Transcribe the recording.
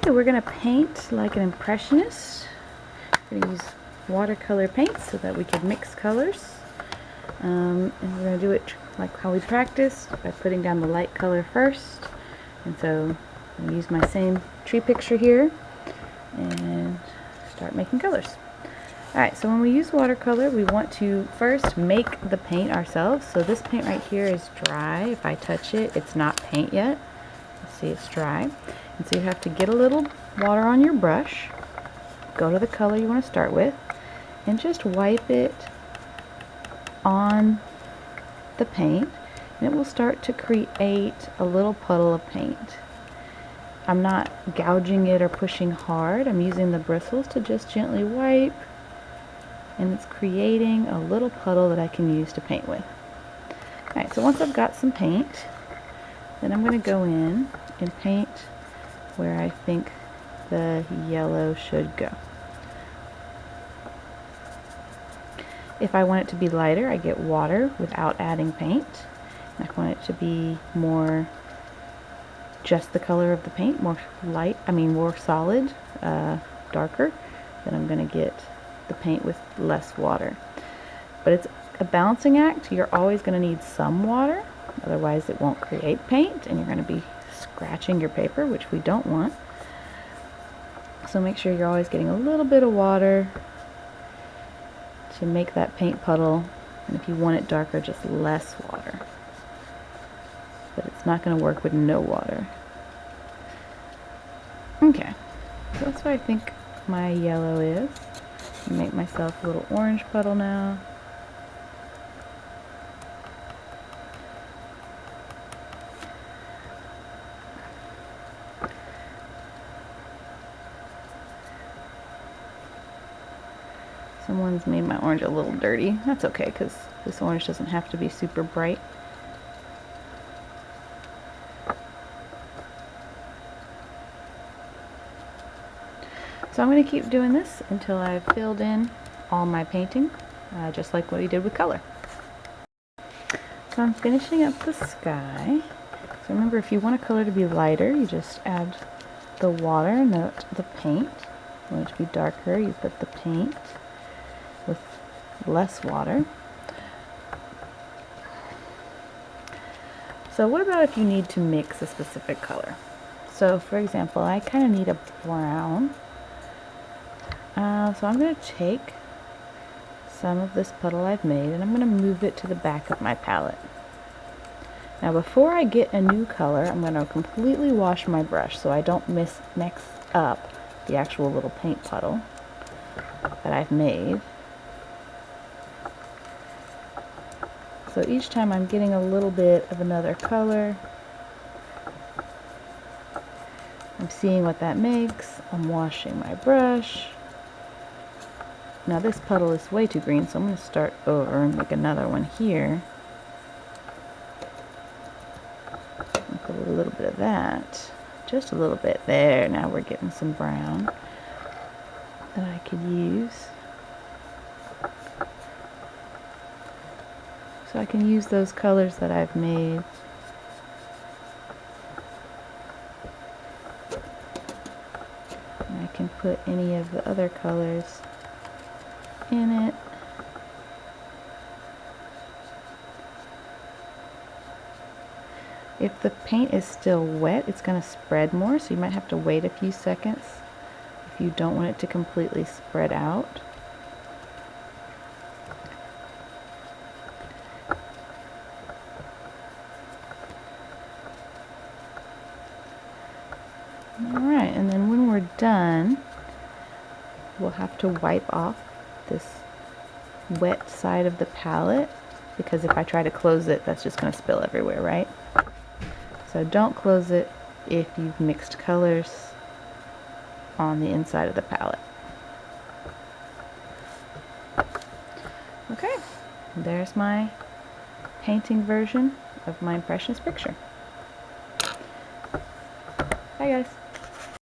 Okay, we're going to paint like an Impressionist. We're going to use watercolor paints so that we can mix colors. And we're going to do it like how we practiced, by putting down the light color first. And so I'm going to use my same tree picture here and start making colors. Alright, so when we use watercolor, we want to first make the paint ourselves. So this paint right here is dry. If I touch it, it's not paint yet. See, it's dry. And so you have to get a little water on your brush, go to the color you want to start with, and just wipe it on the paint, and it will start to create a little puddle of paint. I'm not gouging it or pushing hard. I'm using the bristles to just gently wipe, and it's creating a little puddle that I can use to paint with. Alright, so once I've got some paint, then I'm going to go in and paint where I think the yellow should go. If I want it to be lighter, I get water without adding paint. And I want it to be more just the color of the paint, more solid, darker, then I'm going to get the paint with less water. But it's a balancing act. You're always going to need some water, otherwise it won't create paint and you're going to be scratching your paper, which we don't want. So make sure you're always getting a little bit of water to make that paint puddle, and if you want it darker, just less water. But it's not going to work with no water. Okay, so that's what I think my yellow is. Make myself a little orange puddle now. Someone's made my orange a little dirty. That's okay, because this orange doesn't have to be super bright. So I'm going to keep doing this until I've filled in all my painting, just like what we did with color. So I'm finishing up the sky. So remember, if you want a color to be lighter, you just add the water, not the paint. If you want it to be darker, you put the paint with less water. So what about if you need to mix a specific color? So for example, I kind of need a brown. So I'm going to take some of this puddle I've made and I'm going to move it to the back of my palette. Now before I get a new color, I'm going to completely wash my brush so I don't mix up the actual little paint puddle that I've made. So each time I'm getting a little bit of another color, I'm seeing what that makes, I'm washing my brush. Now this puddle is way too green, so I'm going to start over and make another one here. And put a little bit of that, just a little bit there. Now we're getting some brown that I could use. So I can use those colors that I've made. And I can put any of the other colors in it. If the paint is still wet, it's going to spread more, so you might have to wait a few seconds if you don't want it to completely spread out. Alright, and then when we're done, we'll have to wipe off this wet side of the palette, because if I try to close it, that's just going to spill everywhere, right? So don't close it if you've mixed colors on the inside of the palette. Okay, there's my painting version of my Impressionist picture. Bye guys.